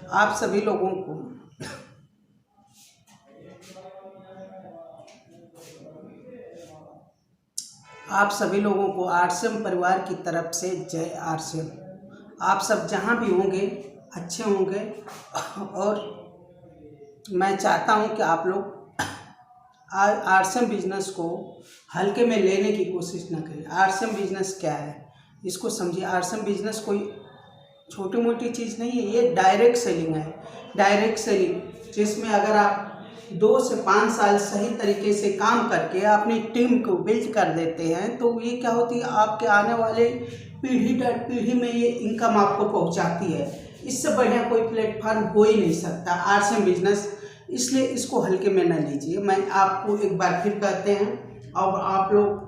आप सभी लोगों को आरसीएम परिवार की तरफ से जय आरसीएम। आप सब जहाँ भी होंगे अच्छे होंगे और मैं चाहता हूँ कि आप लोग आरसीएम बिजनेस को हल्के में लेने की कोशिश न करें। आरसीएम बिजनेस क्या है इसको समझिए। आरसीएम बिजनेस कोई छोटी मोटी चीज़ नहीं है, ये डायरेक्ट सेलिंग है। डायरेक्ट सेलिंग जिसमें अगर आप 2 से 5 साल सही तरीके से काम करके अपनी टीम को बिल्ड कर देते हैं तो ये क्या होती है, आपके आने वाले पीढ़ी दर पीढ़ी में ये इनकम आपको पहुंचाती है। इससे बढ़िया कोई प्लेटफॉर्म हो ही नहीं सकता आरसीएम बिजनेस, इसलिए इसको हल्के में न लीजिए। मैं आपको एक बार फिर कहते हैं, अब आप लोग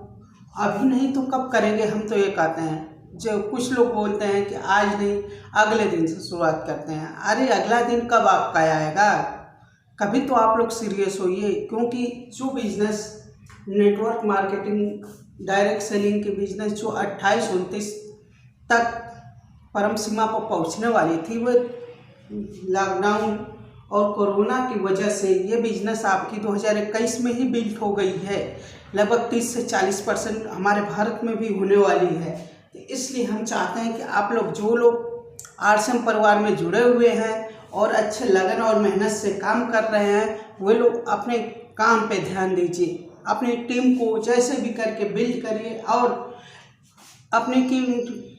अभी नहीं तो कब करेंगे, हम तो ये कहते हैं। जो कुछ लोग बोलते हैं कि आज नहीं अगले दिन से शुरुआत करते हैं। अरे अगला दिन कब आपका आएगा, कभी तो आप लोग सीरियस होइए। क्योंकि जो business network marketing direct selling के बिजनेस जो 28-29 तक परम सीमा पर पहुंचने वाली थी, वो लॉकडाउन और कोरोना की वजह से ये बिजनेस आपकी 2021 में ही बिल्ड हो गई है। लगभग 30 से 40% हमारे भारत में भी होने वाली है। तो इसलिए हम चाहते हैं कि आप लोग जो लोग आरसीएम परिवार में जुड़े हुए हैं और अच्छे लगन और मेहनत से काम कर रहे हैं, वे लोग अपने काम पे ध्यान दीजिए। अपनी टीम को जैसे भी करके बिल्ड करिए और अपनी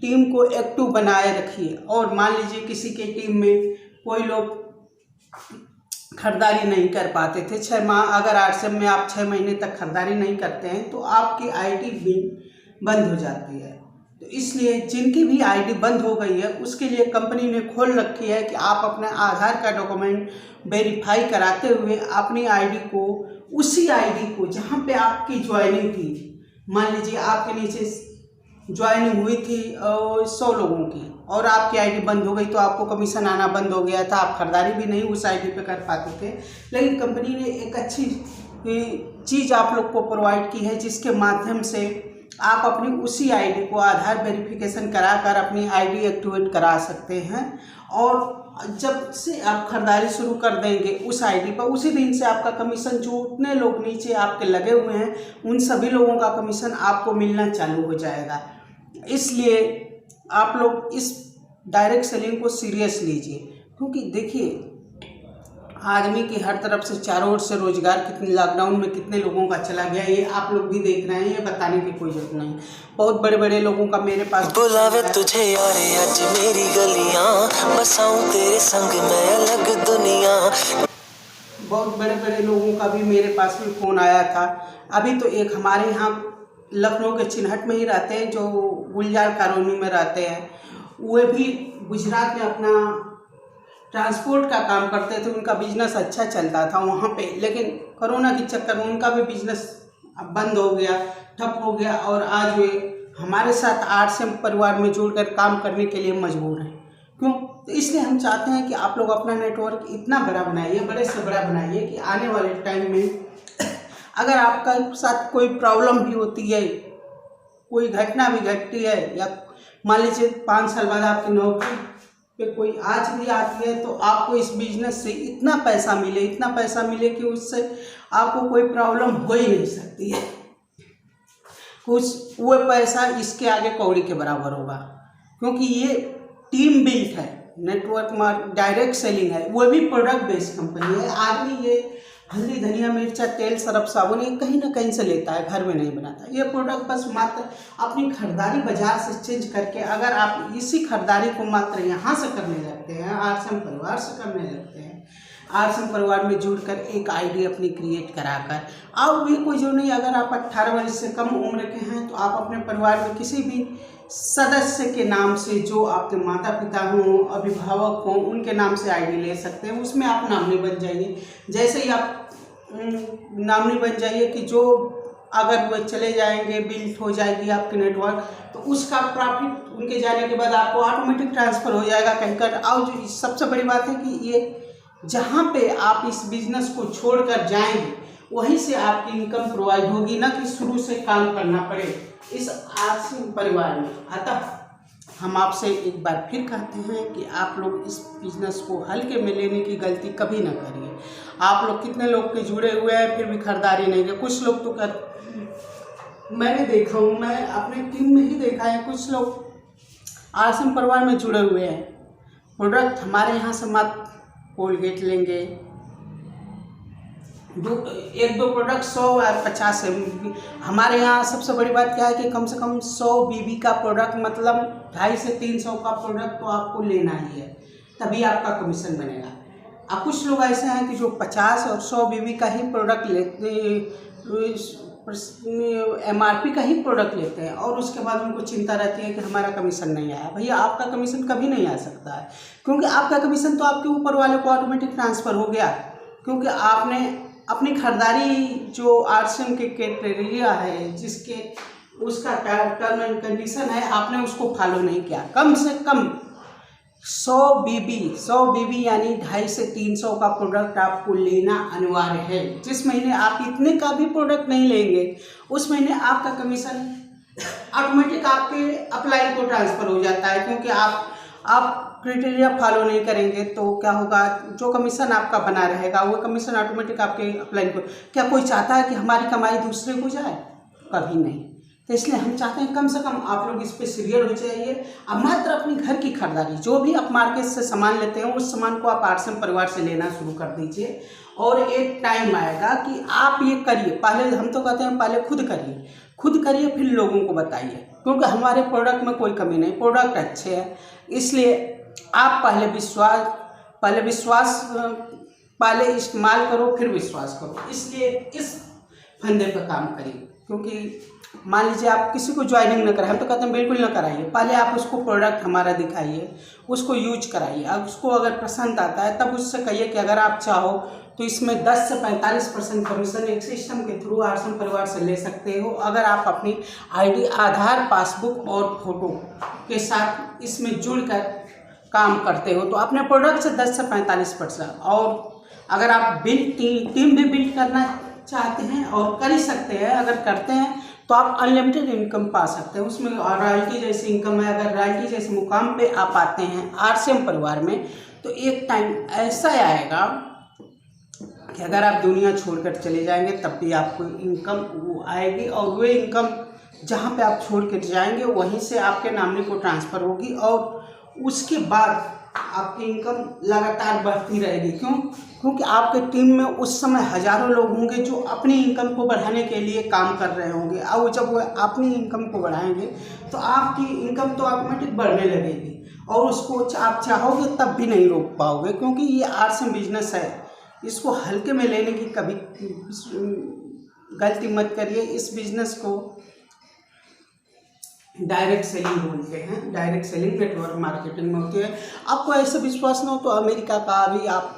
टीम को एक्टिव बनाए रखिए। और मान लीजिए किसी के टीम में कोई लोग खरीदारी नहीं कर पाते थे 6 माह, अगर आरसीएम में आप 6 महीने तक खरीदारी नहीं करते हैं तो आपकी आईडी भी बंद हो जाती है। तो इसलिए जिनकी भी आईडी बंद हो गई है उसके लिए कंपनी ने खोल रखी है कि आप अपने आधार का डॉक्यूमेंट वेरीफाई कराते हुए अपनी आईडी को, उसी आईडी को जहां पे आपकी ज्वाइनिंग थी, मान लीजिए आपके नीचे ज्वाइनिंग हुई थी 100 लोगों की और आपकी आईडी बंद हो गई तो आपको कमीशन आना बंद हो गया था, आप खरीदारी भी नहीं उस आईडी पे कर पाते थे। लेकिन कंपनी ने एक अच्छी चीज़ आप लोग को प्रोवाइड की है जिसके माध्यम से आप अपनी उसी आईडी को आधार वेरिफिकेशन कराकर अपनी आईडी एक्टिवेट करा सकते हैं। और जब से आप खरीदारी शुरू कर देंगे उस आईडी पर, उसी दिन से आपका कमीशन, जो उतने लोग नीचे आपके लगे हुए हैं उन सभी लोगों का कमीशन आपको मिलना चालू हो जाएगा। इसलिए आप लोग इस डायरेक्ट सेलिंग को सीरियस लीजिए। क्योंकि देखिए आदमी की हर तरफ से चारों ओर से रोजगार कितने लॉकडाउन में कितने लोगों का चला गया, ये आप लोग भी देख रहे हैं, ये बताने की कोई जरूरत नहीं। बहुत बड़े बड़े लोगों का मेरे पास बुलावे तुझे यारे आज मेरी गलियां, बसाऊं तेरे संग मैं अलग दुनिया। बहुत बड़े बड़े लोगों का भी मेरे पास भी फ़ोन आया था। अभी तो एक हमारे यहाँ लखनऊ के चिन्हट में ही रहते हैं जो गुलजार कॉलोनी में रहते हैं, वे भी गुजरात में अपना ट्रांसपोर्ट का काम करते थे। उनका बिजनेस अच्छा चलता था वहाँ पे, लेकिन कोरोना के चक्कर में उनका भी बिजनेस बंद हो गया, ठप हो गया और आज वे हमारे साथ आरसीएम परिवार में जुड़कर काम करने के लिए मजबूर हैं। क्यों? तो इसलिए हम चाहते हैं कि आप लोग अपना नेटवर्क इतना बड़ा बनाइए, बड़े से बड़ा बनाइए कि आने वाले टाइम में अगर आपका साथ कोई प्रॉब्लम भी होती है, कोई घटना भी घटती है, या मान लीजिए 5 साल बाद आपकी नौकरी पे कोई आज भी आती है, तो आपको इस बिजनेस से इतना पैसा मिले कि उससे आपको कोई प्रॉब्लम हो ही नहीं सकती है। कुछ वो पैसा इसके आगे कौड़ी के बराबर होगा। क्योंकि ये टीम बिल्ट है, नेटवर्क डायरेक्ट सेलिंग है, वो भी प्रोडक्ट बेस्ड कंपनी है। आदमी ये हल्दी धनिया मिर्चा तेल सरफ साबुन ये कहीं ना कहीं से लेता है, घर में नहीं बनाता। ये प्रोडक्ट बस मात्र अपनी खरीदारी बाजार से चेंज करके, अगर आप इसी खरीदारी को मात्र यहाँ से करने लगते हैं, आरसीएम परिवार से करने लगते हैं, आरसीएम परिवार में जुड़कर एक आईडी अपनी क्रिएट कराकर, अब भी कोई जो नहीं, अगर आप 18 वर्ष से कम उम्र के हैं तो आप अपने परिवार में किसी भी सदस्य के नाम से, जो आपके माता पिता हों, अभिभावक हों, उनके नाम से आईडी ले सकते हैं। उसमें आप नामनी बन जाइए। जैसे ही आप नामनी बन जाइए कि जो अगर वो चले जाएंगे, बिल्ड हो जाएगी आपकी नेटवर्क, तो उसका प्रॉफिट उनके जाने के बाद आपको ऑटोमेटिक ट्रांसफ़र हो जाएगा कहीं कर। और जो सबसे बड़ी बात है कि ये जहाँ पे आप इस बिज़नेस को छोड़कर जाएंगे वहीं से आपकी इनकम प्रोवाइड होगी, ना कि शुरू से काम करना पड़े इस आरसीएम परिवार में। अतः हम आपसे एक बार फिर कहते हैं कि आप लोग इस बिज़नेस को हल्के में लेने की गलती कभी ना करिए। आप लोग कितने लोग के जुड़े हुए हैं फिर भी खरीदारी नहीं है। कुछ लोग तो मैंने देखा हूँ, मैं अपने टीम में ही देखा है, कुछ लोग आश्रम परिवार में जुड़े हुए हैं। प्रोडक्ट हमारे यहाँ से मत कोलगेट लेंगे, एक दो प्रोडक्ट 100 और 50 है। हमारे यहाँ सबसे बड़ी बात क्या है कि कम से कम 100 बीबी का प्रोडक्ट, मतलब 250 से 300 का प्रोडक्ट तो आपको लेना ही है, तभी आपका कमीशन बनेगा। अब कुछ लोग ऐसे हैं कि जो 50 और 100 बीबी का ही प्रोडक्ट लेते, MRP का ही प्रोडक्ट लेते हैं और उसके बाद उनको चिंता रहती है कि हमारा कमीशन नहीं आया। भैया आपका कमीशन कभी नहीं आ सकता है, क्योंकि आपका कमीशन तो आपके ऊपर वाले को ऑटोमेटिक ट्रांसफ़र हो गया, क्योंकि आपने अपनी खरीदारी जो RCM के क्राइटेरिया है, जिसके उसका टर्म एंड कंडीशन है, आपने उसको फॉलो नहीं किया। कम से कम 100 बीबी यानी 250 से 300 का प्रोडक्ट आपको लेना अनिवार्य है। जिस महीने आप इतने का भी प्रोडक्ट नहीं लेंगे, उस महीने आपका कमीशन ऑटोमेटिक आपके अपलाइन को ट्रांसफ़र हो जाता है, क्योंकि आप क्राइटेरिया फॉलो नहीं करेंगे तो क्या होगा, जो कमीशन आपका बना रहेगा वो कमीशन ऑटोमेटिक आपके अपलाइन को। क्या कोई चाहता है कि हमारी कमाई दूसरे को जाए? कभी नहीं। तो इसलिए हम चाहते हैं कम से कम आप लोग इस पे सीरियल हो जाइए। अब मात्र अपनी घर की खरीदारी, जो भी आप मार्केट से सामान लेते हैं उस सामान को आप RCM परिवार से लेना शुरू कर दीजिए। और एक टाइम आएगा कि आप ये करिए, पहले हम तो कहते हैं पहले खुद करिए फिर लोगों को बताइए, क्योंकि हमारे प्रोडक्ट में कोई कमी नहीं, प्रोडक्ट अच्छे हैं। इसलिए आप पहले इस्तेमाल करो फिर विश्वास करो। इसलिए इस फंदे पर काम करिए, क्योंकि मान लीजिए आप किसी को ज्वाइनिंग न कराएं, हम तो कहते हैं बिल्कुल न कराइए। पहले आप उसको प्रोडक्ट हमारा दिखाइए, उसको यूज कराइए। अब उसको अगर पसंद आता है तब उससे कहिए कि अगर आप चाहो तो इसमें 10 से 45% कमीशन एक सिस्टम के थ्रू RCM परिवार से ले सकते हो, अगर आप अपनी ID, आधार, पासबुक और फोटो के साथ इसमें जुड़कर काम करते हो तो अपने प्रोडक्ट से 10 से 45%। और अगर आप टीम भी बिल्ड करना चाहते हैं और कर ही सकते हैं, अगर करते हैं तो आप अनलिमिटेड इनकम पा सकते हैं। उसमें रॉयल्टी जैसी इनकम है। अगर रॉयल्टी जैसे मुकाम पे आप आते हैं RCM परिवार में, तो एक टाइम ऐसा आएगा कि अगर आप दुनिया छोड़कर चले जाएंगे तब भी आपको इनकम वो आएगी, और वो इनकम जहाँ पे आप छोड़ कर जाएंगे वहीं से आपके नामनी को ट्रांसफ़र होगी, और उसके बाद आपकी इनकम लगातार बढ़ती रहेगी। क्योंकि आपके टीम में उस समय हज़ारों लोग होंगे जो अपनी इनकम को बढ़ाने के लिए काम कर रहे होंगे, और जब वो अपनी इनकम को बढ़ाएंगे तो आपकी इनकम तो ऑटोमेटिक बढ़ने लगेगी, और उसको आप चाहोगे तब भी नहीं रोक पाओगे, क्योंकि ये RCM बिजनेस है। इसको हल्के में लेने की कभी गलती मत करिए। इस बिजनेस को डायरेक्ट सेलिंग बोलते हैं। डायरेक्ट सेलिंग नेटवर्क मार्केटिंग में होती है। आपको ऐसे विश्वास न हो तो अमेरिका का भी आप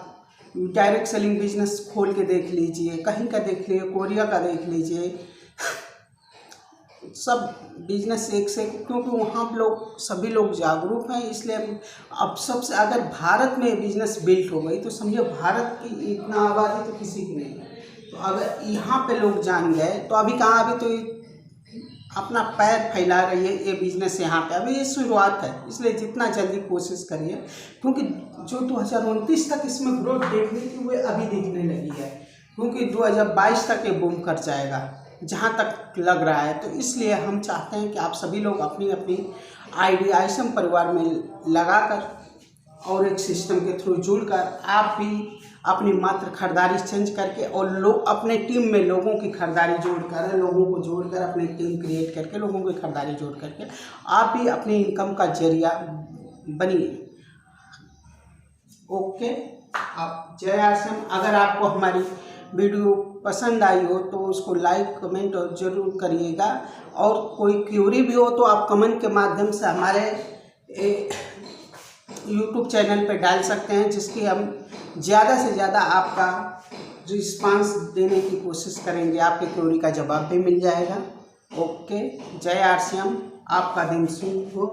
डायरेक्ट सेलिंग बिजनेस खोल के देख लीजिए, कहीं का देख लीजिए, कोरिया का देख लीजिए, सब बिजनेस एक से, क्योंकि वहाँ सभी लोग जागरूक हैं। इसलिए अब सबसे अगर भारत में बिजनेस बिल्ट हो गई तो समझो भारत की इतना आबादी तो किसी की नहीं है। तो अगर यहाँ पे लोग जान गए तो अभी कहाँ, अभी तो अपना पैर फैला रही है ये बिज़नेस यहाँ पे, अभी ये शुरुआत है। इसलिए जितना जल्दी कोशिश करिए, क्योंकि जो 2029 तक इसमें ग्रोथ देखनी थी वो अभी दिखने लगी है, क्योंकि 2022 तक ये बूम कर जाएगा जहाँ तक लग रहा है। तो इसलिए हम चाहते हैं कि आप सभी लोग अपनी अपनी ID RCM परिवार में लगाकर और एक सिस्टम के थ्रू जुड़कर आप भी अपनी मात्र खरीदारी चेंज करके और लोग अपने टीम में लोगों की खरीदारी जोड़कर, लोगों को जोड़कर अपनी टीम क्रिएट करके लोगों की खरीदारी जोड़ करके आप भी अपनी इनकम का जरिया बनिए। ओके, आप जय RCM। अगर आपको हमारी वीडियो पसंद आई हो तो उसको लाइक कमेंट और ज़रूर करिएगा, और कोई क्यूरी भी हो तो आप कमेंट के माध्यम से हमारे YouTube चैनल पे डाल सकते हैं, जिसकी हम ज़्यादा से ज़्यादा आपका रिस्पांस देने की कोशिश करेंगे। आपके क्वेरी का जवाब भी मिल जाएगा। ओके, जय RCM। आपका दिन शुभ हो।